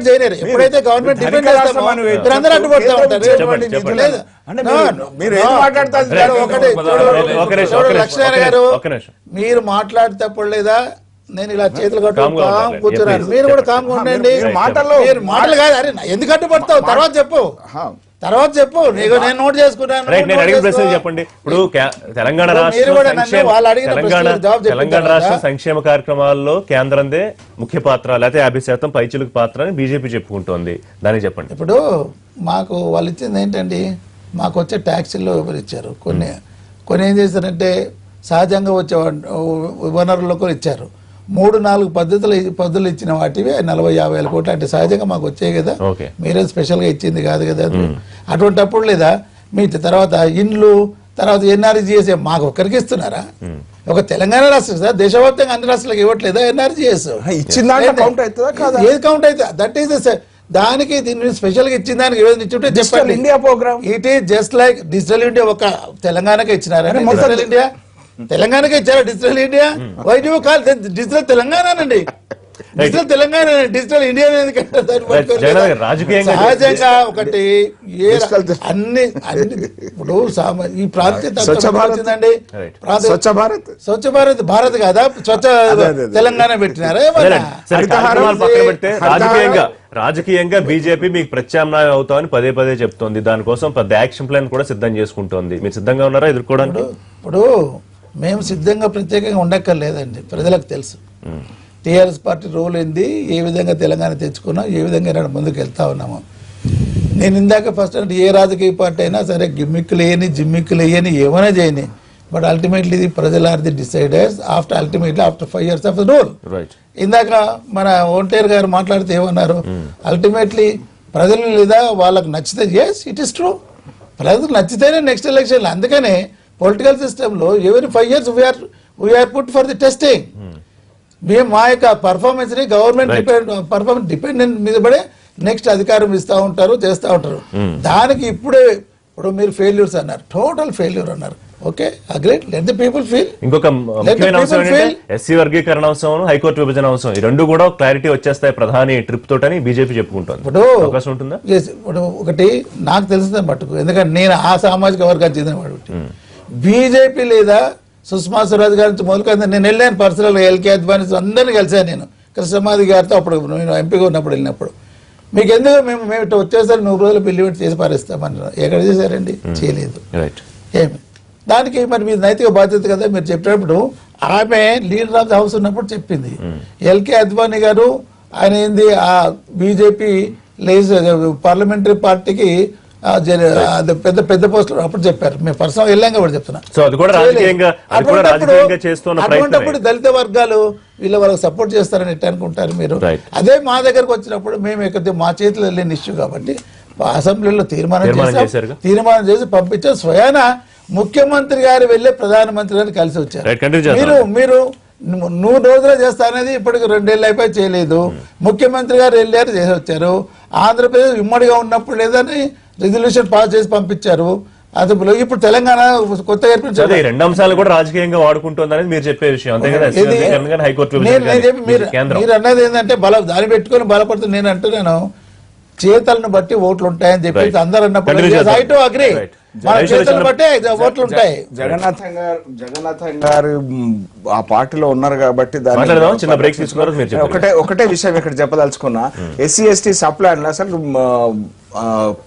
చేయలేరు. ఎప్పుడైతే గవర్నమెంట్ డిపెండ్ చేస్తామో మీరు అందరూ అడ్డుపడతా ఉంటారు. లక్ష్మణ గారు మీరు మాట్లాడేటప్పుడు లేదా నేను ఇలా చేతులు కట్టుకుని కూర్చున్నాను, మీరు కూడా కామ్గా ఉండండి. మాటలు కాదు, అరే ఎందుకు అడ్డుపడతావు? తర్వాత చెప్పు. నేను నోట్ చేసుకున్నాను. చెప్పండి. ఇప్పుడు తెలంగాణ రాష్ట్ర సంక్షేమ కార్యక్రమాల్లో కేంద్రందే ముఖ్య పాత్ర, లేకపోతే 50% పైచిలుకు పాత్ర అని బీజేపీ చెప్పుకుంటోంది. దానికి చెప్పండి. ఇప్పుడు మాకు వాళ్ళు ఇచ్చింది ఏంటండి? మాకు వచ్చే ట్యాక్సీల్లో ఎవరు ఇచ్చారు? కొన్ని ఏం చేశారంటే సహజంగా వచ్చే వనరుల్లో కూడా ఇచ్చారు. 3-4 పద్ధతులు ఇచ్చిన వాటివి 40,000-50,000 కోట్లు అంటే సహజంగా మాకు వచ్చాయి కదా. మీరే స్పెషల్గా ఇచ్చింది కాదు కదా. అటువంటిప్పుడు లేదా మీ తర్వాత ఇండ్లు, తర్వాత ఎన్ఆర్జీఎస్ మాకు ఒక్కరికి ఇస్తున్నారా? ఒక తెలంగాణ రాష్ట్రం సార్, దేశవ్యాప్తంగా అన్ని రాష్ట్రాలకు ఇవ్వట్లేదా ఎన్ఆర్జీఎస్? ఇచ్చిందా? ఏది కౌంట్ అవుతుంది? దట్ ఈస్ దానికి దీన్ని స్పెషల్ గా ఇచ్చిన దానికి ఏదైనా ఇచ్చుంటే చెప్పండి. India program it is just like digital India ఒక తెలంగాణకే ఇచ్చినారా? డిజిటల్ ఇండియా తెలంగాణకే ఇచ్చారా digital India? Why do call digital తెలంగాణనండి, డిజిటల్ తెలంగాణ, డిజిటల్ ఇండియా రాజకీయంగా సహజంగా ఒకటి అన్ని ఇప్పుడు ఈ ప్రాంతీయ వచ్చిందండి. స్వచ్ఛ భారత్, స్వచ్ఛ భారత్ భారత్ కాదా, స్వచ్ఛ తెలంగాణ పెట్టినారా? రాజకీయంగా బీజేపీ మీకు ప్రత్యామ్నాయం అవుతామని పదే పదే చెప్తోంది. దానికోసం పెద్ద యాక్షన్ ప్లాన్ కూడా సిద్ధం చేసుకుంటోంది. మీరు సిద్ధంగా ఉన్నారా ఎదుర్కోవడానికి? ఇప్పుడు మేము సిద్ధంగా ప్రత్యేకంగా ఉండక్కర్లేదండి, ప్రజలకు తెలుసు టీఆర్ఎస్ పార్టీ రోల్ ఏంది, ఏ విధంగా తెలంగాణ తెచ్చుకున్నాం, ఏ విధంగా ముందుకు వెళ్తా ఉన్నాము. నేను ఇందాక ఫస్ట్ అంటే ఏ రాజకీయ పార్టీ అయినా సరే గిమ్మిక్కులు వేయని జిమ్మిక్కులు వేయని ఏమైనా చేయని, బట్ అల్టిమేట్లీ ది ప్రజలు are the deciders after 5 years of the rule. ఇందాక మన ఓంటేర్ గారు మాట్లాడితే ఏమన్నారు, అల్టిమేట్లీ ప్రజలు లేదా వాళ్ళకు నచ్చితే, ఎస్ ఇట్ ఇస్ ట్రూ, ప్రజలకు నచ్చితేనే నెక్స్ట్ ఎలక్షన్. అందుకనే పొలిటికల్ సిస్టంలో ఎవరి 5 years we're put for the testing. మేము మా యొక్క పర్ఫార్మెన్స్ ని గవర్నమెంట్ డిపెండెంట్ మీద పడే నెక్స్ట్ అధికారం ఇస్తా ఉంటారు, చేస్తూ ఉంటారు. దానికి ఇప్పుడు మీరు ఫెయిల్యూర్స్ అన్నారు, టోటల్ ఫెయిల్యూర్ అన్నారు. Okay, agreed, let the people feel. ఇంకొక ముఖ్యమైన అంశం ఏంటంటే ఎస్సీ వర్గీకరణ అంశం, హైకోర్టు విభజన అంశం, ఈ రెండు కూడా క్లారిటీ వచ్చేస్తాయి ప్రధాని ట్రిప్ తోటని బీజేపీ చెప్పుకుంటుంది. ఇప్పుడు అవకాశం ఉంటుందా? ఇప్పుడు ఒకటి నాకు తెలిసిన మట్టుకు, ఎందుకంటే నేను ఆ సామాజిక వర్గానికి చెందినవాడు, బీజేపీ లేదా సుష్మా స్వరాజ్ గారి నుంచి మొదలుకొని నేను వెళ్ళాను పర్సనల్ ఎల్కే అద్వానీ అందరినీ కలిసాను. నేను కృష్ణమాది గారితో అప్పుడు నేను ఎంపీగా ఉన్నప్పుడు వెళ్ళినప్పుడు, మీకు ఎందుకు మేము ఇట్లా వచ్చేసరికి 100 రోజులు బిల్లు పెట్టి చేసి పారేస్తామన్నారు. ఎక్కడ చేశారండి? చేయలేదు. ఏమి దానికి మరి మీ నైతిక బాధ్యత కదా. మీరు చెప్పినప్పుడు ఆమె లీడర్ ఆఫ్ ద హౌస్ ఉన్నప్పుడు చెప్పింది. ఎల్కే అద్వానీ గారు ఆయన ఏంది ఆ బీజేపీ పార్లమెంటరీ పార్టీకి పెద్ద పెద్ద పోస్టులు అప్పుడు చెప్పారు. మేము పర్సనల్ వెళ్ళాం కాబట్టి చెప్తున్నా. అటువంటిప్పుడు దళిత వర్గాలు వాళ్ళకి సపోర్ట్ చేస్తారని ఎట్లా అనుకుంటారు మీరు? అదే మా దగ్గరకు వచ్చినప్పుడు మేము ఎక్కడ మా చేతిలో వెళ్ళిన ఇష్యూ కాబట్టి అసెంబ్లీలో తీర్మానం చేసి పంపించారు. స్వయాన ముఖ్యమంత్రి గారు వెళ్ళే ప్రధానమంత్రి గారిని కలిసి వచ్చారు. మీరు 100 రోజులు చేస్తా అనేది ఇప్పటికి 2 ఏళ్ళు అయిపోయి చేయలేదు. ముఖ్యమంత్రి గారు వెళ్ళారు, చేసి వచ్చారు. ఆంధ్రప్రదేశ్ ఉమ్మడిగా ఉన్నప్పుడు లేదని రిజల్యూషన్ పాస్ చేసి పంపించారు. అసలు ఇప్పుడు తెలంగాణ కొత్త ఏర్పడించారు. 2 అంశాలు కూడా రాజకీయంగా వాడుకుంటుందని మీరు చెప్పే విషయం అంతే కదా? మీరు అన్నది ఏంటంటే దాన్ని పెట్టుకొని బలపడుతుంది. నేను అంటున్నాను చేతలను బట్టి ఓట్లు ఉంటాయని చెప్పి అందరు అన్నప్పుడు అగ్రీ, మన చేతులను బట్టి ఓట్లు ఉంటాయి. జగన్నాథం గారు ఆ పార్టీలో ఉన్నారు కాబట్టి ఒకటే విషయం ఇక్కడ చెప్పదలుచుకున్నా, ఎస్సీ ఎస్టీ సప్లాన్ అసలు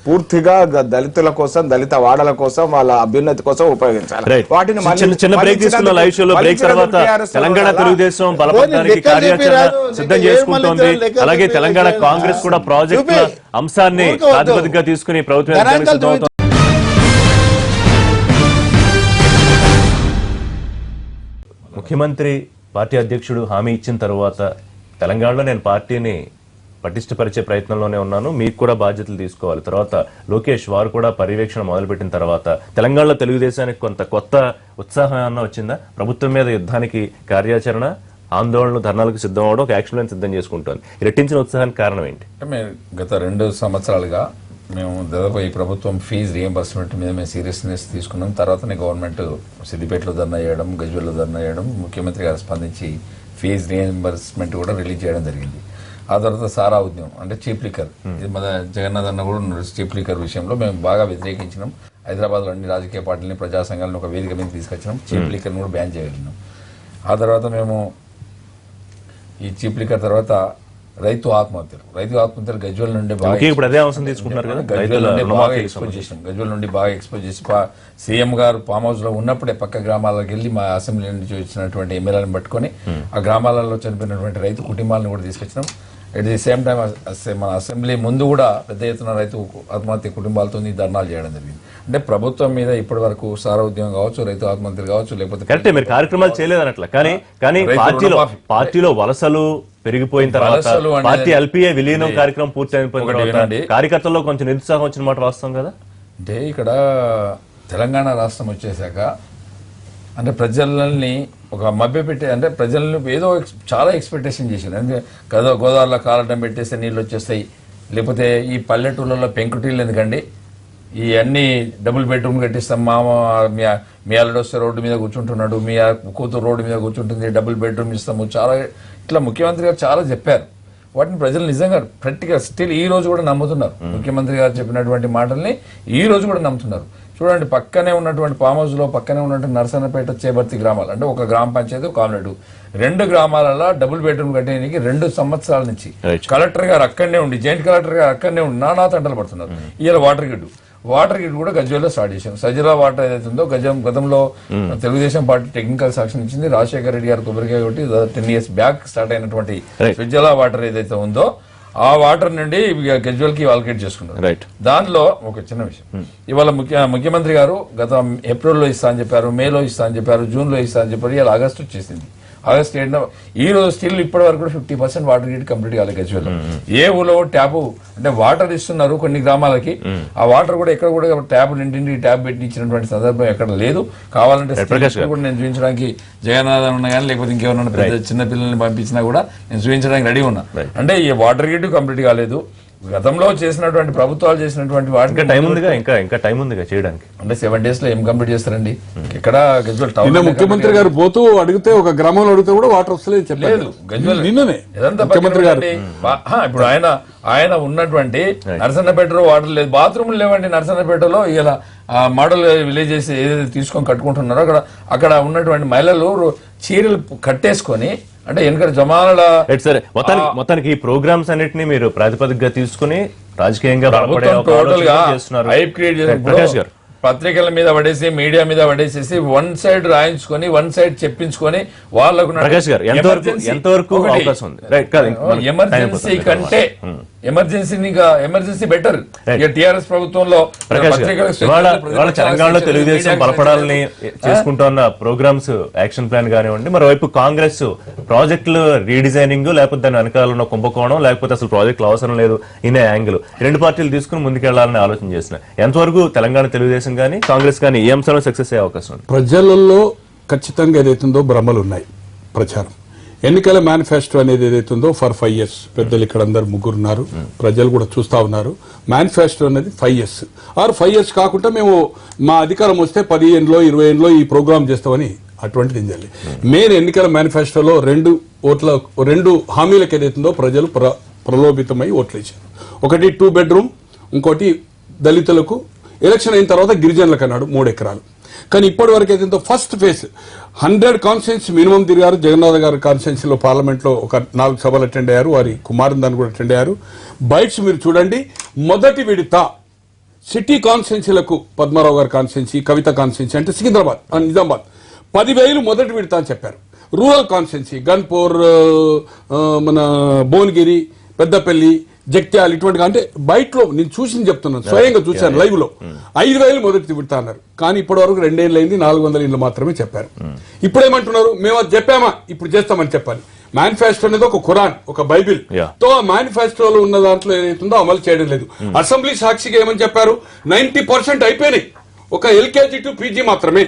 పూర్తిగా దళితుల కోసం, దళిత వాడల కోసం, వాళ్ళ అభ్యున్నతి కోసం ఉపయోగించాలి. వాటిని చిన్న బ్రేక్ తీసుకున్న లైవ్ షోలో బ్రేక్ తర్వాత తెలంగాణ తెలుగుదేశం బలపడడానికి కార్యాచరణ సిద్ధం చేసుకుంటోంది. అలాగే తెలంగాణ కాంగ్రెస్ కూడా ప్రాజెక్ట్ అంశాన్ని ప్రాతిపదికగా తీసుకుని ప్రభుత్వం ముఖ్యమంత్రి పార్టీ అధ్యక్షుడు హామీ ఇచ్చిన తర్వాత తెలంగాణలో నేను పార్టీని పటిష్టపరిచే ప్రయత్నంలోనే ఉన్నాను, మీకు కూడా బాధ్యతలు తీసుకోవాలి. తర్వాత లోకేష్ వారు కూడా పర్యవేక్షణ మొదలుపెట్టిన తర్వాత తెలంగాణలో తెలుగుదేశానికి కొంత కొత్త ఉత్సాహం ఏమన్నా వచ్చిందా? ప్రభుత్వం మీద యుద్ధానికి కార్యాచరణ, ఆందోళనలు, ధర్నాలకు సిద్ధం అవడం, ఒక యాక్షన్ ప్లాన్ సిద్ధం చేసుకుంటోంది. రెట్టించిన ఉత్సాహానికి కారణం ఏంటి? గత 2 సంవత్సరాలుగా మేము దాదాపు ఈ ప్రభుత్వం ఫీజు రియంబర్స్మెంట్ మీద మేము సీరియస్నెస్ తీసుకున్నాం. తర్వాతనే గవర్నమెంట్ సిద్దిపేటలో ధర్నా చేయడం, గజ్వేల్లో ధర్నా చేయడం, ముఖ్యమంత్రి గారు స్పందించి ఫీజు రియంబర్స్మెంట్ కూడా రిలీజ్ చేయడం జరిగింది. ఆ తర్వాత సారా ఉద్యమం అంటే చీప్ లిక్కర్, ఇది మన జగన్నాథ్ అన్న కూడా చీప్ లిక్కర్ విషయంలో మేము బాగా వ్యతిరేకించినాం. హైదరాబాద్లో అన్ని రాజకీయ పార్టీలని, ప్రజా సంఘాలను ఒక వేదిక మీద తీసుకొచ్చినాం. చీప్ లిక్కర్ని కూడా బ్యాన్ చేయగలిగినాం. ఆ తర్వాత మేము ఈ చీప్ లిక్కర్ తర్వాత రైతు ఆత్మహత్యలు గజ్వేల్ నుండి బాగా ఎక్స్పోజ్ చేసి సీఎం గారు ఫామ్ హౌస్ లో ఉన్నప్పుడే పక్క గ్రామాలకు వెళ్ళి మా అసెంబ్లీ నుంచి వచ్చినటువంటి ఎమ్మెల్యేలను పట్టుకొని ఆ గ్రామాలలో చనిపోయినటువంటి రైతు కుటుంబాలను కూడా తీసుకొచ్చినాం. ఎట్ ది సేమ్ టైం మన అసెంబ్లీ ముందు కూడా పెద్ద ఎత్తున రైతు ఆత్మహత్య కుటుంబాలతో ధర్నాలు చేయడం జరిగింది. అంటే ప్రభుత్వం మీద ఇప్పటి వరకు సారా ఉద్యమం కావచ్చు, రైతు ఆత్మహత్యలు కావచ్చు, లేకపోతే మీరు కార్యక్రమాలు చేయలేదన్నట్ల. కానీ పార్టీలో వలసలు పెరిగిపోయిన తర్వాత పార్టీ ఎల్పీఏ విలీనం కార్యక్రమం పూర్తి అయిపోయిన తర్వాత కార్యకర్తల్లో కొంచెం నిరుత్సాహం వచ్చిన మాట వాస్తవం కదా? అంటే ఇక్కడ తెలంగాణ రాష్ట్రం వచ్చేసాక అంటే ప్రజలని ఒక మభ్యపెట్టే, అంటే ప్రజలను ఏదో చాలా ఎక్స్పెక్టేషన్ చేశారు. అంటే గోదావరిలో కాలటం పెట్టేస్తే నీళ్ళు వచ్చేస్తాయి, లేకపోతే ఈ పల్లెటూళ్ళలో పెంకుటీళ్ళు ఎందుకండి, ఈ అన్ని డబుల్ బెడ్రూమ్ కట్టిస్తాం, మీ అల్లుడు వస్తే రోడ్డు మీద కూర్చుంటున్నాడు, మీ కూతురు రోడ్డు మీద కూర్చుంటుంది, డబుల్ బెడ్రూమ్ ఇస్తాము, చాలా ఇట్లా ముఖ్యమంత్రి గారు చాలా చెప్పారు. వాటిని ప్రజలు నిజంగా ప్రాక్టికల్ స్టిల్ ఈ రోజు కూడా నమ్ముతున్నారు. ముఖ్యమంత్రి గారు చెప్పినటువంటి మాటల్ని ఈ రోజు కూడా నమ్ముతున్నారు. చూడండి, పక్కనే ఉన్నటువంటి ఫామ్ హౌస్ లో పక్కనే ఉన్నటువంటి నరసన్నపేట, చేబర్తి గ్రామాలు, అంటే ఒక గ్రామ పంచాయతీ, ఒక కామ్రేడ్, 2 గ్రామాలలో డబుల్ బెడ్రూమ్ కట్టేయడానికి 2 సంవత్సరాల నుంచి కలెక్టర్ గారు అక్కడనే ఉండి, జాయింట్ కలెక్టర్ గారు అక్కడనే ఉండి నానా తంటలు పడుతున్నారు. ఇవాళ వాటర్ గిడ్ కూడా గజ్వేల్లో స్టార్ట్ చేశాం. సజిలా వాటర్ ఏదైతే ఉందో గతంలో తెలుగుదేశం పార్టీ టెక్నికల్ సాక్షన్ ఇచ్చింది, రాజశేఖర రెడ్డి గారు కొబ్బరికాయ కొట్టి 10 years బ్యాక్ స్టార్ట్ అయినటువంటి సజిలా వాటర్ ఏదైతే ఉందో ఆ వాటర్ నుండి గజ్వేల్ కి వాల్కేట్ చేసుకున్నారు. దానిలో ఒక చిన్న విషయం, ఇవాళ ముఖ్యమంత్రి గారు గత ఏప్రిల్లో ఇస్తా అని చెప్పారు, మేలో ఇస్తా అని చెప్పారు, జూన్ లో ఇస్తా అని చెప్పారు, ఇవాళ ఆగస్టు వచ్చేసింది. ఆగస్ట్ 7న ఈ రోజు స్టిల్ ఇప్పటి వరకు కూడా 50% వాటర్ గ్రిడ్ కంప్లీట్ కాలేదు గజ్వేల్. ఏ ఊళ్ళో ట్యాప్ అంటే వాటర్ ఇస్తున్నారు కొన్ని గ్రామాలకి, ఆ వాటర్ కూడా ఎక్కడ కూడా ట్యాప్ నిండి ట్యాప్ పెట్టి ఇచ్చినటువంటి సందర్భం ఎక్కడ లేదు. కావాలంటే కూడా నేను చూపించడానికి జగన్నాథన్ ఉన్నా కానీ లేకపోతే ఇంకెవరన్నా పెద్ద చిన్న పిల్లల్ని పంపించినా కూడా నేను చూపించడానికి రెడీ ఉన్నా. అంటే ఈ వాటర్ గ్రిడ్ కంప్లీట్ కాలేదు. గతంలో చేసినటువంటి ప్రభుత్వాలు చేసినటువంటి వాటికి టైం ఉందిగా, ఇంకా టైం ఉందిగా చేయడానికి. అంటే 7 days లో ఏం కంప్లీట్ చేస్తారండి? ఇక్కడ గజ్వేల్ నిన్న ముఖ్యమంత్రి గారు పోతూ అడిగితే ఒక గ్రామంలో అడిగితే కూడా వాటర్ వస్తలేదు చెప్పలేదు. నిన్ననే ముఖ్యమంత్రి గారు ఇప్పుడు ఆయన ఉన్నటువంటి నరసన్నపేటలో వాటర్ లేదు, బాత్రూమ్లు లేవండి నరసన్నపేటలో. ఇలా మోడల్ విలేజెస్ ఏదైతే తీసుకొని కట్టుకుంటున్నారో అక్కడ ఉన్నటువంటి మహిళలు చీరలు కట్టేసుకొని, అంటే వెనక జమాల సరే మొత్తానికి ఈ ప్రోగ్రామ్స్ అన్నిటిని మీరు ప్రాతిపదికగా తీసుకుని రాజకీయంగా టోటల్ గా హైప్ క్రియేట్ చేసిన పత్రికల మీద పడేసి, మీడియా మీద పడేసేసి 1 side రాయించుకొని 1 side చెప్పించుకొని వాళ్ళకు ఎమర్జెన్సీ కంటే ఎమర్జెన్సీ బెటర్. టిఆర్ఎస్ ప్రభుత్వంలో తెలంగాణలో తెలుగుదేశం బలపడాలని చేసుకుంటున్న ప్రోగ్రామ్స్ యాక్షన్ ప్లాన్ కానివ్వండి, మరోవైపు కాంగ్రెస్ ప్రాజెక్టులు రీడిజైనింగ్, లేకపోతే దాని వెనకాల ఉన్న కుంభకోణం, లేకపోతే అసలు ప్రాజెక్టులు అవసరం లేదు ఇనే యాంగిల్ 2 పార్టీలు తీసుకుని ముందుకెళ్లాలని ఆలోచన చేసిన ఎంతవరకు తెలంగాణ తెలుగుదేశం కానీ కాంగ్రెస్ కానీ ఈ అంశంలో సక్సెస్ అయ్యే అవకాశం ఉంది? ప్రజలలో ఖచ్చితంగా ఏదైతుందో భ్రమలు ఉన్నాయి. ప్రచారం ఎన్నికల మేనిఫెస్టో అనేది ఏదైతుందో ఫర్ 5 years, పెద్దలు ఇక్కడ అందరు 3 ఉన్నారు, ప్రజలు కూడా చూస్తా ఉన్నారు. మేనిఫెస్టో అనేది 5 years ఆర్ 5 years కాకుండా మేము మా అధికారం వస్తే 10 ఏళ్ళలో 20 ఏళ్ళలో ఈ ప్రోగ్రామ్ చేస్తామని అటువంటిది ఏం చేయాలి. మెయిన్ ఎన్నికల మేనిఫెస్టోలో 2 హామీలకు ఏదైతుందో ప్రజలు ప్రలోభితమై ఓట్లు ఇచ్చారు. ఒకటి 2 bedroom, ఇంకోటి దళితులకు, ఎలక్షన్ అయిన తర్వాత గిరిజనులకు అన్నాడు 3 ఎకరాలు. కానీ ఇప్పటి వరకు అయితే ఫస్ట్ ఫేజ్ 100 కాన్స్టిట్యూన్సీ మినిమం తిరిగారు. జగన్నాథ్ గారి కాన్స్టిట్యూన్సీలో పార్లమెంట్లో ఒక 4 సభలు అటెండ్ అయ్యారు, వారి కుమారుని దాన్ని కూడా అటెండ్ అయ్యారు. బైట్స్ మీరు చూడండి. మొదటి విడత సిటీ కాన్స్టిట్యూన్సీలకు పద్మారావు గారి కాన్స్టిట్యూన్సీ, కవిత కాన్స్టిట్యూన్సీ అంటే సికింద్రాబాద్, నిజామాబాద్ 10,000 మొదటి విడత అని చెప్పారు. రూరల్ కాన్స్టిట్యూన్సీ గన్పూర్, మన భువనగిరి, పెద్దపల్లి, జగిత్యాల ఇటువంటి, అంటే బయటలో నేను చూసి చెప్తున్నాను, స్వయంగా చూశాను లైవ్ లో 5,000 మొదటి విడతా అన్నారు. కానీ ఇప్పటి వరకు 2 ఏళ్ళు అయింది, 400 ఇళ్ళు మాత్రమే చెప్పారు. ఇప్పుడు ఏమంటున్నారు, మేము అది చెప్పామా ఇప్పుడు చేస్తామని చెప్పాలి. మేనిఫెస్టో అనేది ఒక ఖురాన్, ఒక బైబిల్. తో ఆ మేనిఫెస్టోలో ఉన్న దాంట్లో ఏదైతుందో అమలు చేయడం లేదు. అసెంబ్లీ సాక్షిగా ఏమని చెప్పారు, 90% అయిపోయినాయి, ఒక LKG to PG మాత్రమే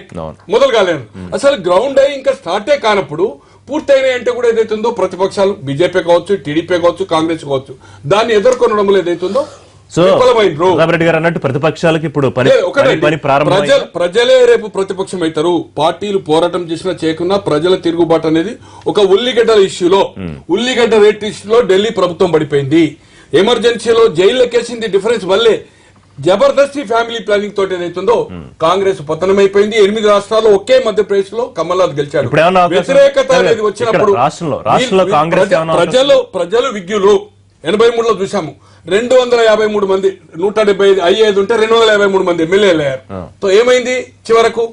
మొదలు కాలేదు. అసలు గ్రౌండ్ అయి ఇంకా స్టార్టే కానప్పుడు పూర్తయినాయి అంటే కూడా ఏదైతుందో ప్రతిపక్షాలు బీజేపీ కావచ్చు, టీడీపీ కావచ్చు, కాంగ్రెస్ కావచ్చు, దాన్ని ఎదుర్కొనడంలో ఏదైతుందో రెడ్డి గారు అన్నట్టు ప్రతిపక్షాలకు ఇప్పుడు ప్రజలే రేపు ప్రతిపక్షం అవుతారు. పార్టీలు పోరాటం చేసినా చేయకున్నా ప్రజల తిరుగుబాటు అనేది ఒక ఉల్లిగడ్డల ఇష్యూలో, ఉల్లిగడ్డ రేట్ ఇష్యూలో ఢిల్లీ ప్రభుత్వం పడిపోయింది. ఎమర్జెన్సీలో జైల్లోకేసింది డిఫరెన్స్ వల్లే. జబర్దస్తి ఫ్యామిలీ ప్లానింగ్ తోటి ఏదైతుందో కాంగ్రెస్ పతనమైపోయింది. 8 రాష్ట్రాల్లో ఒకే మధ్యప్రదేశ్ లో కమల్నాథ్ గెలిచాడు. వ్యతిరేకత అనేది వచ్చినప్పుడు ప్రజలు విజ్ఞులు. 83లో చూసాము 253 మంది, 175 అయ్యేది ఉంటే 253 మంది ఎమ్మెల్యేలు అయ్యారు. సో ఏమైంది, చివరకు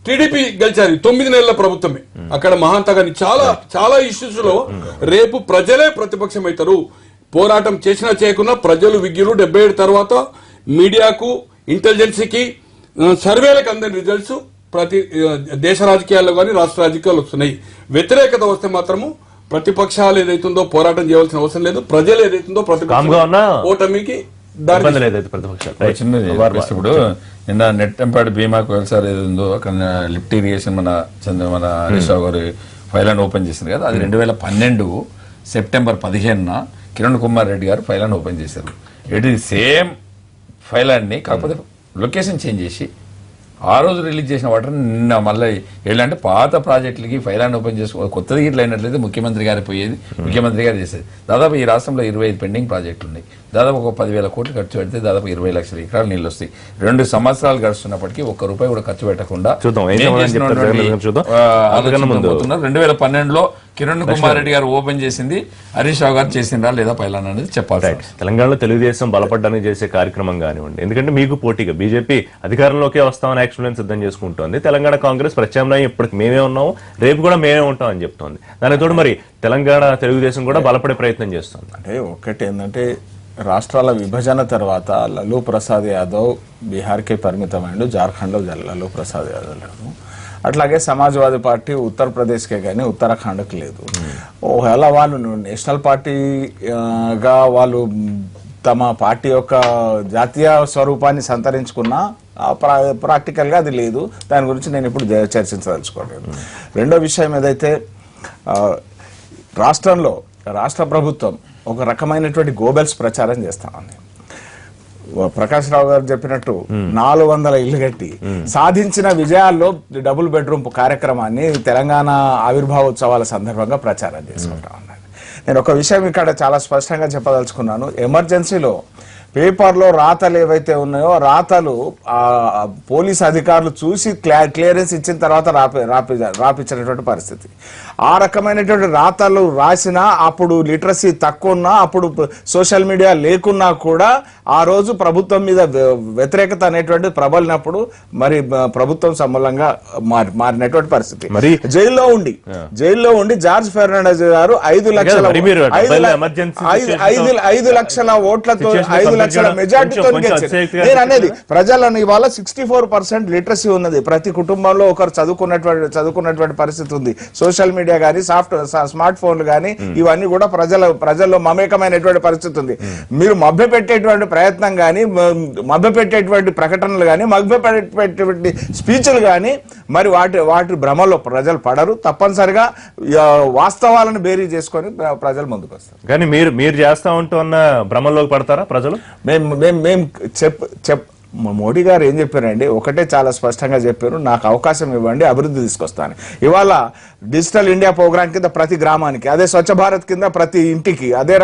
టీడీపీ గెలిచారు. 9 నెలల ప్రభుత్వమే అక్కడ మహాంతగాని చాలా ఇష్యూస్ లో రేపు ప్రజలే ప్రతిపక్షం అవుతారు. పోరాటం చేసినా చేయకున్నా ప్రజలు విజ్ఞులు. 77 తర్వాత మీడియాకు, ఇంటెలిజెన్సీకి, సర్వేలకు అందని రిజల్ట్స్ ప్రతి దేశ రాజకీయాల్లో కానీ రాష్ట్ర రాజకీయాలు వస్తున్నాయి. వ్యతిరేకత వస్తే మాత్రము ప్రతిపక్షాలు ఏదైతుందో పోరాటం చేయవలసిన అవసరం లేదు. ప్రజలు ఏదైతుందో ఓటమికి ఇప్పుడు నిన్న నెట్టంపాడు భీమాకు ఒకసారి ఏదో అక్కడ లిఫ్ట్ ఇరిగేషన్ మన హరీష్ రావు గారు ఫైల్ ఓపెన్ చేసింది కదా, అది 2012 సెప్టెంబర్ 15న కిరణ్ కుమార్ రెడ్డి గారు ఫైల్ అని ఓపెన్ చేశారు. ఇట్ ఈస్ సేమ్ ఫైల్ అన్ని, కాకపోతే లొకేషన్ చేంజ్ చేసి ఆ రోజు రిలీజ్ చేసిన వాటిని నిన్న మళ్ళీ ఏంటంటే పాత ప్రాజెక్టులకి ఫైల్ అని ఓపెన్ చేసుకో కొత్తది ఇట్లా అయినట్లయితే ముఖ్యమంత్రి గారి పోయేది, ముఖ్యమంత్రి గారు చేసేది. దాదాపు ఈ రాష్ట్రంలో 25 పెండింగ్ ప్రాజెక్టులు ఉన్నాయి. దాదాపు ఒక 10,000 కోట్లు ఖర్చు పెడితే దాదాపు 20 లక్షల ఎకరాలు నీళ్ళు వస్తాయి. 2 సంవత్సరాలు గడుస్తున్నప్పటికీ ₹1 కూడా ఖర్చు పెట్టకుండా చూద్దాం, ఏం నేను సమాధానం చెప్తారు చేసినటువంటి, జగన్ చూద్దాం. ఆలోచనతో పోతున్నారు. 2012లో కిరణ్ కుమార్ రెడ్డి గారు ఓపెన్ చేసింది హరీష్ రావు గారు చేసిండ్రా లేదా పైలాన్ అనేది చెప్పాలి. తెలంగాణలో తెలుగుదేశం బలపడ్డానికి చేసే కార్యక్రమం కానివ్వండి, ఎందుకంటే మీకు పోటీగా బీజేపీ అధికారంలోకి వస్తామని యాక్చువల్ సిద్ధం చేసుకుంటోంది. తెలంగాణ కాంగ్రెస్ ప్రత్యామ్నాయం ఇప్పటికి మేమే ఉన్నాము, రేపు కూడా మేమే ఉంటాం అని చెప్తోంది. దానికి తోడు మరి తెలంగాణ తెలుగుదేశం కూడా బలపడే ప్రయత్నం చేస్తుంది. అంటే ఒకటి ఏంటంటే రాష్ట్రాల విభజన తర్వాత లలూ ప్రసాద్ యాదవ్ బీహార్కే పరిమితమైండు, జార్ఖండ్లో లలూ ప్రసాద్ యాదవ్ లేదు. అట్లాగే సమాజ్వాదీ పార్టీ ఉత్తరప్రదేశ్కే కానీ ఉత్తరాఖండ్కి లేదు. ఒకవేళ వాళ్ళు నేషనల్ పార్టీగా వాళ్ళు తమ పార్టీ యొక్క జాతీయ స్వరూపాన్ని సంతరించుకున్నా ప్రాక్టికల్గా అది లేదు. దాని గురించి నేను ఇప్పుడు చర్చించదలుచుకోలేదు. రెండో విషయం ఏదైతే రాష్ట్రంలో రాష్ట్ర ప్రభుత్వం ఒక రకమైనటువంటి గోబెల్స్ ప్రచారం చేస్తామని ప్రకాష్ రావు గారు చెప్పినట్టు 400 ఇళ్లు కట్టి సాధించిన విజయాల్లో డబుల్ బెడ్రూమ్ కార్యక్రమాన్ని తెలంగాణ ఆవిర్భావోత్సవాల సందర్భంగా ప్రచారం చేసుకుంటా ఉన్నాను. నేను ఒక విషయం ఇక్కడ చాలా స్పష్టంగా చెప్పదలుచుకున్నాను. ఎమర్జెన్సీలో పేపర్లో రాతలు ఏవైతే ఉన్నాయో రాతలు పోలీస్ అధికారులు చూసి క్లియరెన్స్ ఇచ్చిన తర్వాత రాపించినటువంటి పరిస్థితి. ఆ రకమైనటువంటి రాతలు రాసినా అప్పుడు లిటరసీ తక్కువ ఉన్నా, అప్పుడు సోషల్ మీడియా లేకున్నా కూడా ఆ రోజు ప్రభుత్వం మీద వ్యతిరేకత అనేటువంటి ప్రబలినప్పుడు మరి ప్రభుత్వం సమూలంగా మారినటువంటి పరిస్థితి. జైల్లో ఉండి జార్జ్ ఫెర్నాండెస్ గారు 5 లక్షల ఓట్లతో 5 లక్షల మెజార్టీతో నేను అనేది ప్రజలను ఇవాళ 64% లిటరసీ ఉన్నది. ప్రతి కుటుంబంలో ఒకరు చదువుకున్నటువంటి పరిస్థితి ఉంది. సోషల్ మీడియా కానీ స్మార్ట్ ఫోన్లు కానీ ఇవన్నీ కూడా ప్రజల్లో మమేకమైనటువంటి పరిస్థితి ఉంది. మీరు మభ్యపెట్టేటువంటి ప్రయత్నం కానీ, మభ్యపెట్టేటువంటి ప్రకటనలు కానీ, మభ్యపెట్టేటువంటి స్పీచ్లు కానీ మరి వాటి భ్రమలో ప్రజలు పడరు. తప్పనిసరిగా వాస్తవాలను బేరీ చేసుకొని ప్రజలు ముందుకు వస్తారు. కానీ మీరు చేస్తా ఉంటున్న భ్రమల్లోకి పడతారా ప్రజలు? మోడీ గారు ఏం చెప్పారండి, ఒకటే చాలా స్పష్టంగా చెప్పారు, నాకు అవకాశం ఇవ్వండి, అభివృద్ధి తీసుకొస్తాను. ఇవాళ డిజిటల్ ఇండియా ప్రోగ్రామ్ కింద ప్రతి గ్రామానికి, అదే స్వచ్ఛ భారత్ కింద ప్రతి ఇంటికి, అదే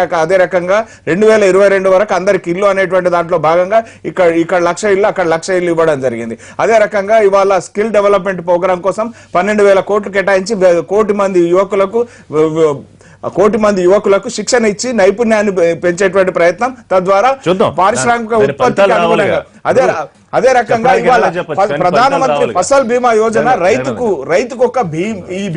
రకంగా 2022 వరకు అందరికి ఇల్లు అనేటువంటి దాంట్లో భాగంగా ఇక్కడ 1,00,000 ఇల్లు, అక్కడ 1,00,000 ఇల్లు ఇవ్వడం జరిగింది. అదే రకంగా ఇవాళ స్కిల్ డెవలప్మెంట్ ప్రోగ్రామ్ కోసం 12,000 కోట్లు కేటాయించి 1 కోటి మంది యువకులకు శిక్షణ ఇచ్చి నైపుణ్యాన్ని పెంచేటువంటి ప్రయత్నం, తద్వారా పారిశ్రామిక ఉత్పత్తికి అనుగుణంగా అదే రకంగా ఇవాళ ప్రధానమంత్రి ఫసల్ బీమా యోజన రైతుకు ఒక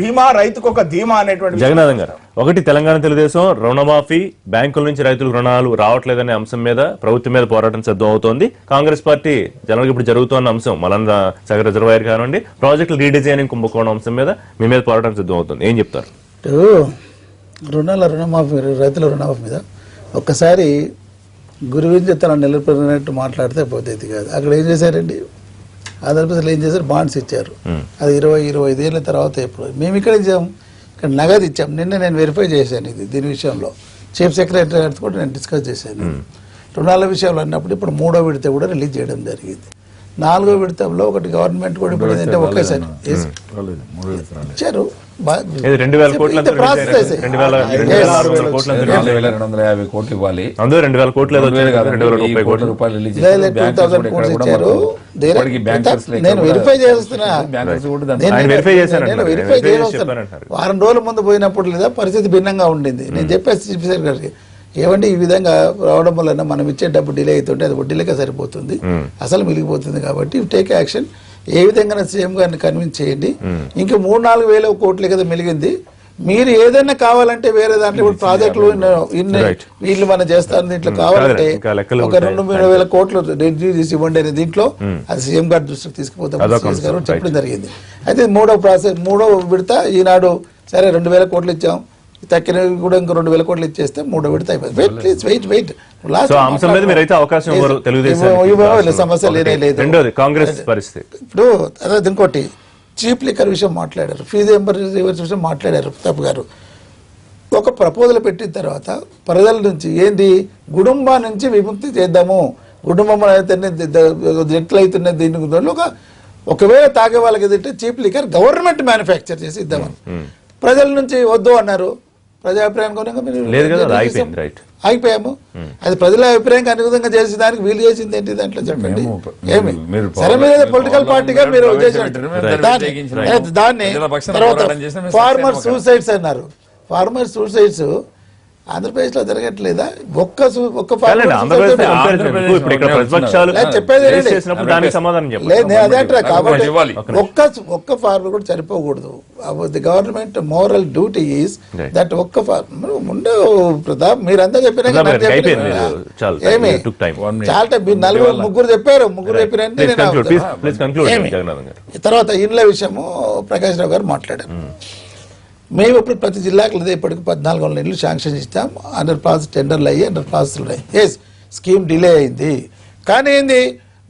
బీమా రైతుకు ఒక ధీమా అనేటువంటి. జగన్నాథం గారు, ఒకటి తెలంగాణ తెలుగుదేశం రుణమాఫీ, బ్యాంకుల నుంచి రైతులకు రుణాలు రావట్లేదనే అంశం మీద ప్రభుత్వం మీద పోరాటం సిద్ధం అవుతోంది. కాంగ్రెస్ పార్టీ జనరల్గా ఇప్పుడు జరుగుతున్న అంశం మలన్న సాగర్ రిజర్వాయర్ కానివ్వండి, ప్రాజెక్టులు రీడిజైనింగ్ కుంభకోణం అంశం మీద మీ మీద పోరాటం సిద్ధం అవుతుంది. ఏం చెప్తారు? రుణమాఫీ, రైతుల రుణమాఫీ మీద ఒక్కసారి గురువించి తన నిలబడినట్టు మాట్లాడితే పోతేది కాదు. అక్కడ ఏం చేశారండి, ఆంధ్రప్రదేశ్లో ఏం చేశారు, బాండ్స్ ఇచ్చారు. అది 20-25 ఏళ్ళ తర్వాత ఎప్పుడు మేము ఇక్కడ ఇచ్చాము, ఇక్కడ నగదు ఇచ్చాం. నిన్న నేను వెరిఫై చేశాను దీని విషయంలో చీఫ్ సెక్రటరీ గారితో కూడా నేను డిస్కస్ చేశాను. రుణాల విషయంలో అన్నప్పుడు ఇప్పుడు 3వ విడత కూడా రిలీజ్ చేయడం జరిగింది. 4వ విడతలో ఒకటి గవర్నమెంట్ కూడా ఇప్పుడు ఏంటంటే ఒకేసారి ఇచ్చారు. 2,000 కోట్లు ఇవ్వాలి, అందులో 2,000 కోట్లు రూపాయలు ఇచ్చారు. నేను వెరిఫై చేస్తున్నా, వారం రోజుల ముందు పోయినప్పుడు లేదా పరిస్థితి భిన్నంగా ఉండింది. నేను చెప్పేసి చీఫ్ సెక్రటరీ గారికి, ఏమంటే ఈ విధంగా రావడం వల్ల మనం ఇచ్చే డబ్బు డిలే అవుతుంటే అది వడ్డీలకే సరిపోతుంది, అసలు మిగిలిపోతుంది. కాబట్టి టేక్ యాక్షన్. ఏ విధంగా సీఎం గారిని కన్విన్స్ చేయండి. ఇంకా 3-4 వేల కోట్లే కదా మిలిగింది, మీరు ఏదైనా కావాలంటే వేరే దాంట్లో ఇప్పుడు ప్రాజెక్టులు వీళ్ళు మనం చేస్తారు, దీంట్లో కావాలంటే ఒక 2-3 వేల కోట్లు రెడ్యూస్ ఇవ్వండి అనే దీంట్లో అది సీఎం గారి దృష్టికి తీసుకుపోతాం చెప్పడం జరిగింది. అయితే 3వ విడత ఈనాడు సరే 2,000 కోట్లు ఇచ్చాం, తక్కిన కూడా ఇంకో 2,000 కోట్లు ఇచ్చేస్తే 3వ విడత అయిపోయింది. సమస్య లేనే లేదు. కాంగ్రెస్ పరిస్థితి ఇప్పుడు అదే ఇంకోటి చీప్ లిక్కర్ విషయం మాట్లాడారు, ఫీజు రియంబర్స్మెంట్ విషయం మాట్లాడారు ప్రతాప్ గారు. ఒక ప్రపోజల్ పెట్టిన తర్వాత ప్రజల నుంచి ఏంది కుటుంబం నుంచి విముక్తి చేద్దాము, కుటుంబం ఎట్లయితున్నది దీని ఒకవేళ తాగే వాళ్ళకి ఏదంటే చీప్ లిక్కర్ గవర్నమెంట్ మ్యానుఫ్యాక్చర్ చేసి ఇద్దామని ప్రజల నుంచి వద్దు అన్నారు. ప్రజాభిప్రాయం లేదు కదా, అది అయిపోయింది, రైట్. అయిపోయాము. అది ప్రజల అభిప్రాయం అనుగుణంగా చేసి దానికి వీలు చేసింది ఏంటి దాంట్లో చెప్పండి. ఏమి సరే మీరు పొలిటికల్ పార్టీగా మీరు దాన్ని తర్వాత ఫార్మర్ సూసైడ్స్ అన్నారు. ఫార్మర్ సూసైడ్స్ ఆంధ్రప్రదేశ్ లో జరగట్లేదా? ఒక్క ఫార్మర్ కూడా చనిపోకూడదు. The government moral duty is that ఒక్క ఫార్మర్ ఉండే ప్రతాప్ మీరంతా చెప్పినా ఏమి చాలా ముగ్గురు చెప్పారు. తర్వాత ఇండ్ల విషయము ప్రకాష్ రావు గారు మాట్లాడారు. మేము ఇప్పుడు ప్రతి జిల్లాకు ఇప్పటికి 14 ఇళ్ళు శాంక్షన్ ఇస్తాం. అండర్ పాస్ టెండర్లు అయ్యి అండర్ పాస్లు అయ్యి ఎస్ స్కీమ్ డిలే అయింది. కానీ ఏంది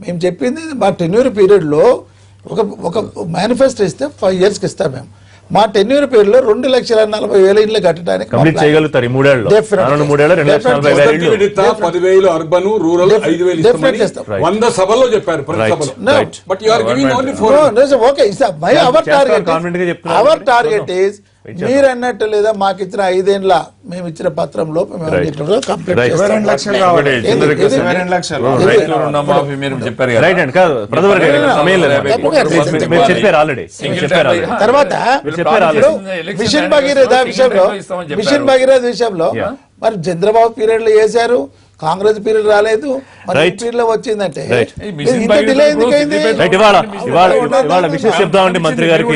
మేము చెప్పింది మా టెన్యూర్ పీరియడ్లో ఒక మేనిఫెస్టో ఇస్తే 5 yearsకి ఇస్తాం. మేము మా టెన్యూర్ పీరియడ్లో 2,40,000 ఇళ్ళు కట్టడానికి అవర్ టార్గెట్ ఈస్ మీరు అన్నట్టు లేదా మాకు ఇచ్చిన 5 ఏళ్ళ మేము ఇచ్చిన పత్రంలో తర్వాత మిషన్ భగీరథ విషయంలో మరి చంద్రబాబు పీరియడ్ లో చేశారు, కాంగ్రెస్ పీరియడ్ రాలేదు, మరి పీరియడ్ లో వచ్చిందంటే విషయం చెప్దామండి మంత్రి గారికి.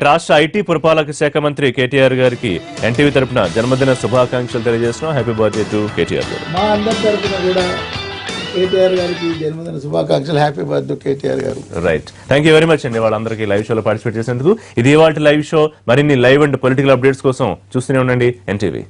రాష్ట్ర ఐటీ పురపాలక శాఖ మంత్రి కేటీఆర్ గారికి ఎన్టీవీ తరపున జన్మదిన శుభాకాంక్షలు తెలియజేస్తున్నాం. హ్యాపీ బర్త్డే టు కేటీఆర్ గారు. మా అందరి తరపున కూడా కేటీఆర్ గారికి జన్మదిన శుభాకాంక్షలు. హ్యాపీ బర్త్డే కేటీఆర్ గారు. Right, thank you very much అండి వాళ్ళందరికీ లైవ్ షోలో పార్టిసిపేట్ చేసేందుకు. ఇది ఇవాళ లైవ్ షో. మరిన్ని లైవ్ అండ్ పొలిటికల్ అప్డేట్స్ కోసం చూస్తూనే ఉండండి ఎన్టీవీ.